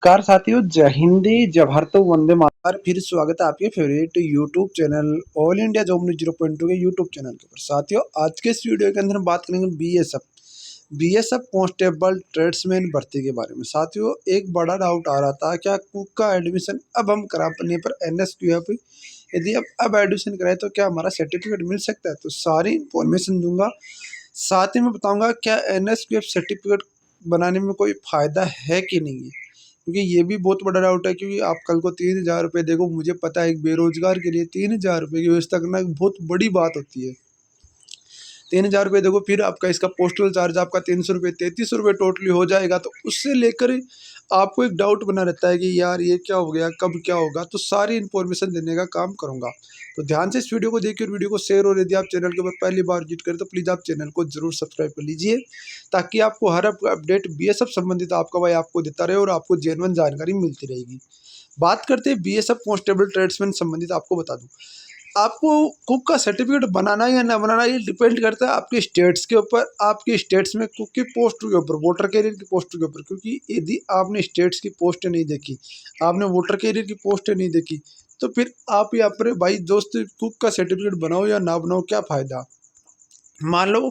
Car साथियों, जय हिंदी, जय भारत, वंदे मातरम। फिर स्वागत है आपके favourite YouTube channel all India job news 0.2 के यूट्यूब चैनल के ऊपर। साथियों, आज के इस वीडियो के अंदर हम बात करेंगे बीएसएफ कांस्टेबल ट्रेड्समैन भर्ती के बारे में। साथियों, एक बड़ा डाउट आ रहा था, क्या कुक का एडमिशन अब हम कराने पर एनएसक्यूएफ, यदि अब एडमिशन कराए तो क्या हमारा सर्टिफिकेट मिल सकता है? तो सारी इंफॉर्मेशन दूंगा, साथ ही मैं बताऊंगा क्या एनएसक्यूएफ सर्टिफिकेट बनाने में कोई फायदा है कि नहीं है, क्योंकि ये भी बहुत बड़ा डाउट है। क्योंकि आप कल को 3,000 रुपये, देखो मुझे पता है एक बेरोजगार के लिए 3,000 रुपये की व्यवस्था करना एक बहुत बड़ी बात होती है। 3,000 रुपये देखो, फिर आपका इसका पोस्टल चार्ज आपका 300 रुपये, 3300 रुपये टोटली हो जाएगा। तो उससे लेकर आपको एक डाउट बना रहता है कि यार ये क्या हो गया, कब क्या होगा। तो सारी इन्फॉर्मेशन देने का काम करूंगा, तो ध्यान से इस वीडियो को देखिए और वीडियो को शेयर। और यदि आप चैनल के ऊपर पहली बार विजिट करें तो प्लीज़ आप चैनल को जरूर सब्सक्राइब कर लीजिए, ताकि आपको हर अपडेट बीएसएफ संबंधित आपका भाई आपको देता रहे और आपको जेन्युइन जानकारी मिलती रहेगी। बात करते हैं बीएसएफ कांस्टेबल ट्रेड्समैन संबंधित। आपको बता दूं, आपको कुक का सर्टिफिकेट बनाना या ना बनाना ये डिपेंड करता है आपके स्टेट्स के ऊपर, आपके स्टेट्स में कुक की पोस्ट के ऊपर, वोटर कैरियर की पोस्ट के ऊपर। क्योंकि यदि आपने स्टेट्स की पोस्ट नहीं देखी, आपने वोटर कैरियर की पोस्ट नहीं देखी, तो फिर आप यहाँ पर भाई दोस्त कुक का सर्टिफिकेट बनाओ या ना बनाओ, क्या फ़ायदा। मान लो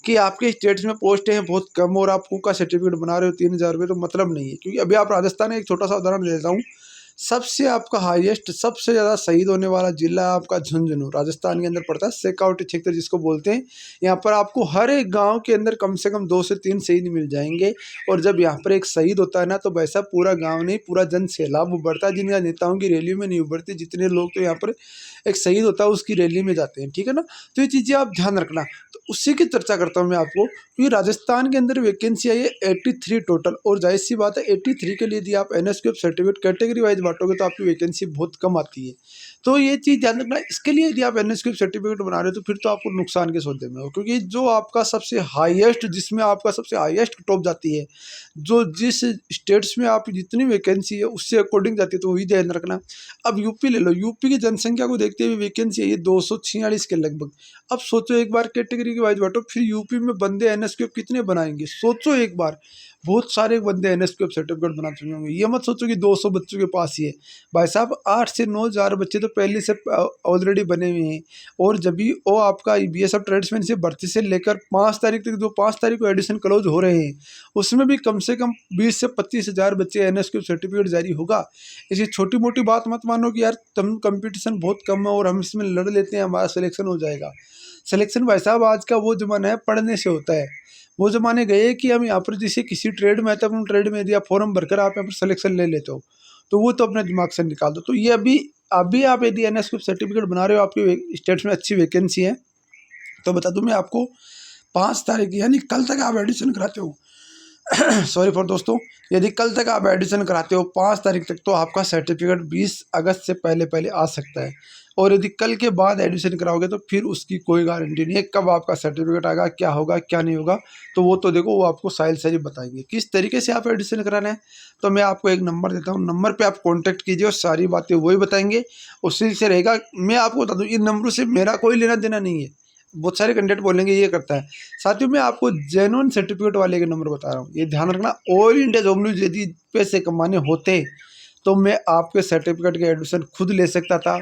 कि आपके स्टेट्स में पोस्टें हैं बहुत कम और आप कुक का सर्टिफिकेट बना रहे हो 3,000 रुपये, तो मतलब नहीं है। क्योंकि अभी आप राजस्थान में, एक छोटा सा उदाहरण ले लेता हूँ, सबसे आपका हाईएस्ट, सबसे ज़्यादा शहीद होने वाला जिला है आपका झुंझुनू, राजस्थान के अंदर पड़ता है, शेखावटी क्षेत्र जिसको बोलते हैं। यहाँ पर आपको हर एक गांव के अंदर कम से कम 2 से 3 शहीद मिल जाएंगे। और जब यहाँ पर एक शहीद होता है ना, तो वैसा पूरा गांव नहीं, पूरा जन सैलाब उभरता है। जिन नेताओं की रैली में नहीं उभरती, जितने लोग तो यहाँ पर एक शहीद होता है उसकी रैली में जाते हैं, ठीक है ना। तो ये चीज़ें आप ध्यान रखना। तो उसी की चर्चा करता हूँ मैं आपको, क्योंकि राजस्थान के अंदर वैकेंसी आई है 83 टोटल। और जाहिर सी बात है 83 के लिए यदि आप एनएसक्यूएफ सर्टिफिकेट कैटेगरी वाइज बांटोगे तो आपकी वैकेंसी बहुत कम आती है। तो ये चीज़ ध्यान रखना। इसके लिए यदि आप एनएसक्यूएफ सर्टिफिकेट बना रहे हो तो फिर तो आपको नुकसान के सौदे में हो, क्योंकि जो आपका सबसे हाईएस्ट, जिसमें आपका सबसे हाईएस्ट टॉप जाती है, जो जिस स्टेट्स में आप जितनी वैकेंसी है उससे अकॉर्डिंग जाती है, तो वही ध्यान रखना। अब यूपी ले लो, यूपी की जनसंख्या को देखते हुए वैकेंसी है ये 246 के लगभग। अब सोचो एक बार कैटेगरी के वाइज बांटो, फिर यूपी में बंदे एनएसक्यूएफ कितने बनाएंगे, सोचो एक बार। बहुत सारे बंदे एनएसक्यूएफ सर्टिफिकेट बना चुके होंगे। ये मत सोचो कि 200 बच्चों के पास ही है। भाई साहब, 8 से 9 हज़ार बच्चे तो पहले से ऑलरेडी बने हुए हैं। और जब भी वो आपका बीएसएफ ट्रेड्समैन से भर्ती से लेकर 5 तारीख तक, जो 5 तारीख को एडिशन क्लोज हो रहे हैं, उसमें भी कम से कम 20 से 25 हज़ार बच्चे एनएसक्यूएफ सर्टिफिकेट जारी होगा। इसी छोटी मोटी बात मत मानो कि यार तुम कंपटीशन बहुत कम है और हम इसमें लड़ लेते हैं हमारा सिलेक्शन हो जाएगा। सिलेक्शन भाई साहब आज का वो ज़माना है, पढ़ने से होता है। वो ज़माने गए कि हम यहाँ पर जैसे किसी ट्रेड में आते हैं, अपने ट्रेड में यदि आप फॉर्म भरकर आप यहाँ पर सिलेक्शन ले लेते हो, तो वो तो अपने दिमाग से निकाल दो। तो ये अभी आप यदि एनएसक्यूएफ सर्टिफिकेट बना रहे हो, आपकी स्टेट्स में अच्छी वैकेंसी है, तो बता दूं मैं आपको, 5 तारीख यानी कल तक आप एडिशन कराते हो सॉरी फॉर दोस्तों, यदि कल तक आप एडिशन कराते हो 5 तारीख तक, तो आपका सर्टिफिकेट 20 अगस्त से पहले पहले आ सकता है। और यदि कल के बाद एडिशन कराओगे तो फिर उसकी कोई गारंटी नहीं है कब आपका सर्टिफिकेट आएगा, क्या होगा क्या नहीं होगा। तो वो तो देखो, वो आपको साहिल सर ही बताएंगे किस तरीके से आप एडिशन कराना है। तो मैं आपको एक नंबर देता हूँ, नंबर पे आप कांटेक्ट कीजिए और सारी बातें वही बताएंगे, उसी से रहेगा। मैं आपको बता दूँ, इन नंबरों से मेरा कोई लेना देना नहीं है। बहुत सारे कैंडिडेट बोलेंगे ये करता है, साथियों मैं आपको जेन्युइन सर्टिफिकेट वाले के नंबर बता रहा हूँ, ये ध्यान रखना। ऑल इंडिया जॉब न्यूज यदि पैसे कमाने होते तो मैं आपके सर्टिफिकेट के एडमिशन खुद ले सकता था,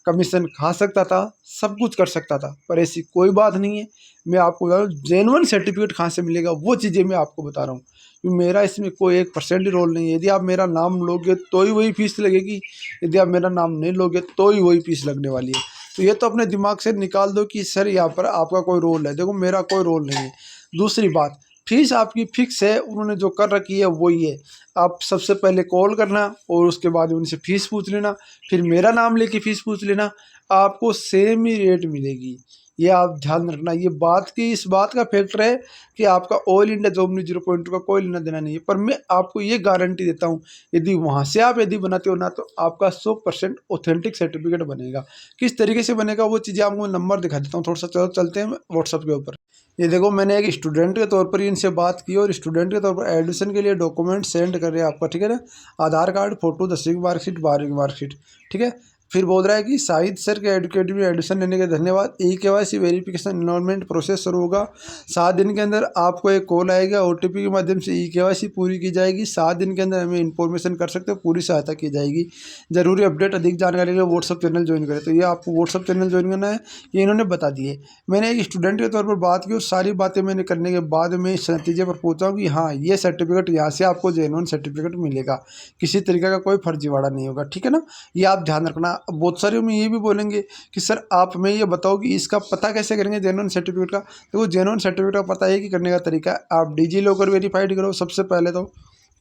कमीशन खा सकता था, सब कुछ कर सकता था, पर ऐसी कोई बात नहीं है। मैं आपको बता रहा हूँ जेन्युइन सर्टिफिकेट कहाँ से मिलेगा, वो चीज़ें मैं आपको बता रहा हूँ। कि मेरा इसमें कोई 1% ही रोल नहीं है। यदि आप मेरा नाम लोगे तो ही वही फीस लगेगी, यदि आप मेरा नाम नहीं लोगे तो ही वही फीस लगने वाली है। तो ये तो अपने दिमाग से निकाल दो कि सर यहाँ पर आपका कोई रोल है। देखो मेरा कोई रोल नहीं है। दूसरी बात, फीस आपकी फिक्स है, उन्होंने जो कर रखी है वही है। आप सबसे पहले कॉल करना और उसके बाद उनसे फ़ीस पूछ लेना, फिर मेरा नाम लेके फ़ीस पूछ लेना, आपको सेम ही रेट मिलेगी। ये आप ध्यान रखना। ये बात की, इस बात का फैक्टर है कि आपका ऑल इंडिया जॉब न्यूज 0.2 का कोई लेना देना नहीं है। पर मैं आपको ये गारंटी देता हूँ, यदि वहाँ से आप यदि बनाते हो ना, तो आपका 100% ऑथेंटिक सर्टिफिकेट बनेगा। किस तरीके से बनेगा वो चीज़ें आपको मैं नंबर दिखा देता हूँ। थोड़ा सा चलो चलते हैं व्हाट्सअप के ऊपर। ये देखो, मैंने एक स्टूडेंट के तौर पर इनसे बात की और स्टूडेंट के तौर पर एडमिशन के लिए डॉक्यूमेंट सेंड कर रहे हैं आपका, ठीक है ना। आधार कार्ड, फोटो, 10वीं की मार्कशीट, 12वीं की मार्कशीट, ठीक है। फिर बोल रहा है कि शाहिद सर के एडुकेटिव में एडमिशन लेने के धन्यवाद। ई-केवाईसी वेरिफिकेशन एनरोलमेंट प्रोसेस शुरू होगा। 7 दिन के अंदर आपको एक कॉल आएगा, ओटीपी के माध्यम से ई-केवाईसी पूरी की जाएगी। 7 दिन के अंदर हमें इन्फॉर्मेशन कर सकते हो, पूरी सहायता की जाएगी। जरूरी अपडेट अधिक जानकारी के लिए व्हाट्सअप चैनल ज्वाइन करें। तो ये आपको व्हाट्सअप चैनल ज्वाइन करना है, ये इन्होंने बता दिए। मैंने एक स्टूडेंट के तौर पर बात की, उस सारी बातें मैंने करने के बाद मैं इस नतीजे पर पहुँचा हूँ कि हाँ, ये सर्टिफिकेट यहाँ से आपको जेन्युइन सर्टिफिकेट मिलेगा, किसी तरीके का कोई फर्जीवाड़ा नहीं होगा। ठीक है ना, ये आप ध्यान रखना। बहुत सारे में ये भी बोलेंगे कि सर आप हमें ये बताओ कि इसका पता कैसे करेंगे जेन्युइन सर्टिफिकेट का। तो वो जेन्युइन सर्टिफिकेट का पता है कि करने का तरीका है, आप डिजी लॉकर वेरीफाइड करो। सबसे पहले तो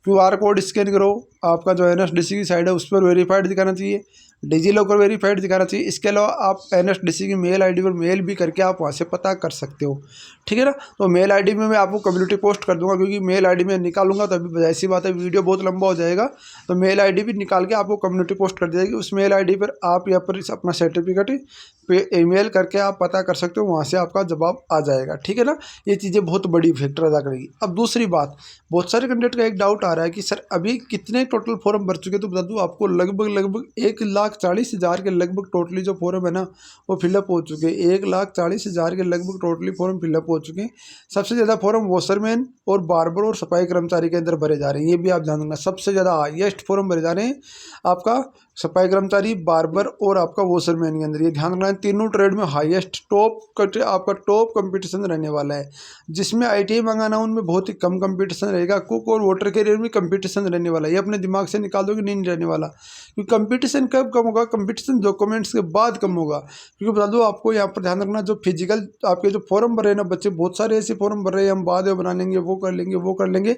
क्यूआर कोड स्कैन करो, आपका जो एनएसडीसी की साइड है उस पर वेरीफाइड दिखाना चाहिए, डिजी लॉकर वेरीफाइड दिखाना चाहिए। इसके अलावा आप एनएसडीसी की मेल आईडी पर मेल भी करके आप वहाँ से पता कर सकते हो। ठीक है ना, तो मेल आईडी में मैं आपको कम्युनिटी पोस्ट कर दूंगा, क्योंकि मेल आईडी में निकालूंगा तो अभी ऐसी बात है वीडियो बहुत लंबा हो जाएगा, तो मेल आईडी भी निकाल के आपको कम्युनिटी पोस्ट कर दी जाएगी। उस मेल आईडी पर आप यहाँ पर अपना सर्टिफिकेट पे ईमेल करके आप पता कर सकते हो, वहाँ से आपका जवाब आ जाएगा। ठीक है ना, ये चीज़ें बहुत बड़ी फैक्टर अदा करेगी। अब दूसरी बात, बहुत सारे कैंडिडेट का एक डाउट आ रहा है कि सर अभी कितने टोटल फॉर्म भर चुके, तो बता दूँ आपको लगभग 1,40,000 के लगभग टोटली जो फॉर्म है ना वो फिलअप हो चुके हैं। 1,40,000 के लगभग टोटली फॉर्म फिलअप हो चुके हैं। सबसे ज़्यादा फॉर्म वॉशरमैन और बार्बर और सफाई कर्मचारी के अंदर भरे जा रहे हैं, ये भी आप ध्यान रखना। सबसे ज़्यादा हाईएस्ट फॉर्म भरे जा रहे हैं आपका सफाई कर्मचारी, बार्बर और आपका वॉशरमैन के अंदर, ये ध्यान रखना है। तीनों ट्रेड में हाईएस्ट आपका टॉप कंपटीशन रहने वाला है। जिसमें आईटीआई मंगाना उनमें बहुत ही कम कंपटीशन रहेगा। कुक और वाटर कैरियर में कंपटीशन रहने वाला है, ये अपने दिमाग से निकाल दो कि नहीं रहने वाला। क्योंकि कंपटीशन कब कम होगा, कंपटीशन डॉक्यूमेंट्स के बाद कम होगा। क्योंकि बता दो आपको यहाँ पर ध्यान रखना, जो फिजिकल आपके जो फॉर्म भर रहे हैं ना बच्चे, बहुत सारे ऐसे फॉर्म भर रहे हैं हम बाद में बना लेंगे, वो कर लेंगे वो कर लेंगे,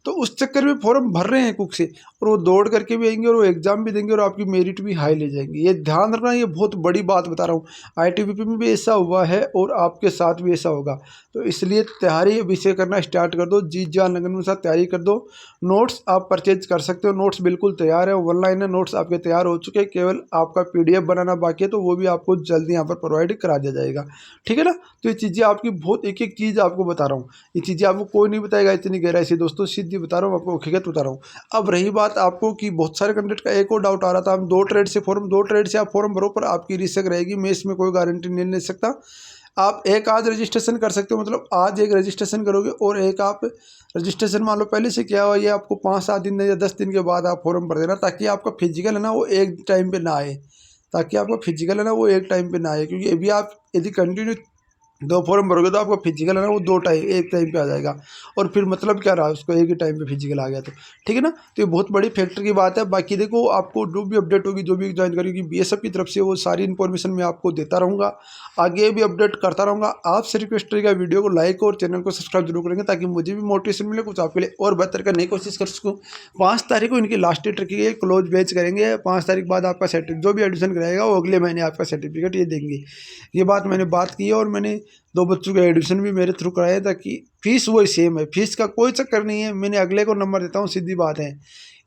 तो उस चक्कर में फॉर्म भर रहे हैं कुक से, और वो दौड़ करके भी आएंगे और वो एग्जाम भी देंगे और आपकी मेरिट भी हाई ले जाएंगे। ये ध्यान रखना, ये बहुत बड़ी बात बता रहा हूँ। आईटीबीपी में भी ऐसा हुआ है और आपके साथ भी ऐसा होगा। तो इसलिए तैयारी अभी से करना स्टार्ट कर दो, जी जान लगन के साथ तैयारी कर दो। नोट्स आप परचेज कर सकते हो, नोट्स बिल्कुल तैयार है, ऑनलाइन है, नोट्स आपके तैयार हो चुके हैं, केवल आपका पीडीएफ बनाना बाकी है, तो वो भी आपको जल्दी यहाँ पर प्रोवाइड करा दिया जाएगा। ठीक है ना, तो ये चीज़ें आपकी बहुत एक एक चीज़ आपको बता रहा हूँ, ये चीज़ें आपको कोई नहीं बताएगा इतनी गहराई से दोस्तों, सीधी बता रहा हूँ आपको, हकीकत बता रहा हूँ। अब रही बात आपको कि बहुत सारे कैंडिडेट का एक और डाउट आ रहा था, हम दो ट्रेड से आप फॉर्म भरो पर आपकी रिस्क रहेगी, मैं इसमें कोई गारंटी नहीं ले सकता। आप एक आज रजिस्ट्रेशन कर सकते हो, मतलब आज एक रजिस्ट्रेशन करोगे और एक आप रजिस्ट्रेशन मान लो पहले से किया हुआ, ये आपको 5-7 दिन या 10 दिन के बाद आप फॉर्म भर देना, ताकि आपका फिजिकल है ना वो एक टाइम पे ना आए, ताकि आपका फिजिकल है ना वो एक टाइम पे ना आए। क्योंकि अभी आप यदि कंटिन्यू 2 फॉर्म भरोगे तो आपका फिजिकल है ना वो 2 टाइम एक टाइम पे आ जाएगा, और फिर मतलब क्या रहा उसको, एक ही टाइम पे फिजिकल आ गया तो। ठीक है ना, तो ये बहुत बड़ी फैक्टर की बात है। बाकी देखो आपको जो भी अपडेट होगी, जो भी जानकारी होगी बीएसएफ की तरफ से, वो सारी इन्फॉर्मेशन मैं आपको देता रहूँगा, आगे भी अपडेट करता रहूँगा। आपसे रिक्वेस्ट रहेगा वीडियो को लाइक और चैनल को सब्सक्राइब जरूर करेंगे, ताकि मुझे भी मोटिवेशन मिले, कुछ आपके लिए और बेहतर करने की कोशिश कर सकूँ। 5 तारीख को इनकी लास्ट डेट रखी है, क्लोज बैच करेंगे। 5 तारीख बाद आपका सर्टिफिकेट जो भी एडमिशन कराएगा वो अगले महीने आपका सर्टिफिकेट ये देंगे। ये बात मैंने बात की है, और मैंने 2 बच्चों का एडमिशन भी मेरे थ्रू कराया, ताकि फीस वही सेम है, फीस का कोई चक्कर नहीं है। मैंने अगले को नंबर देता हूँ, सीधी बात है।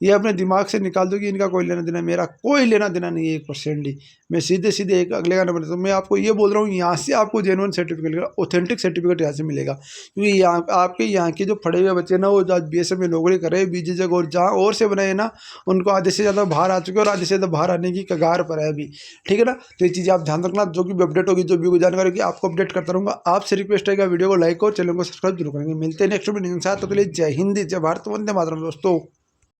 ये अपने दिमाग से निकाल दो कि इनका कोई लेना देना, मेरा कोई लेना देना नहीं है 1% ही। मैं सीधे सीधे एक अगले का नंबर देता हूँ। मैं आपको ये बोल रहा हूँ, यहाँ से आपको जेन्युइन सर्टिफिकेट मिलेगा, ऑथेंटिक सर्टिफिकेट यहाँ से मिलेगा। क्योंकि यहाँ आपके यहाँ के जो पढ़े हुए बच्चे ना, वो आज बीएसएफ में नौकरी कर रहे हैं, बीजी जगह और जहाँ और से बनाए ना, उनको आधे से ज़्यादा बाहर आ चुके हैं और आधे से ज़्यादा बाहर आने की कगार पर है अभी। ठीक है ना, तो ये चीज़ें आप ध्यान रखना, जो भी अपडेट होगी, जो भी जानकारी होगी आपको अपडेट करता रहूँगा। आपसे रिक्वेस्ट है वीडियो को लाइक और चैनल को सब्सक्राइब जरूर करेंगे। मिलते हैं नेक्स्ट वीडियो के साथ, तो जय हिंद, जय भारत, वंदे मातरम दोस्तों।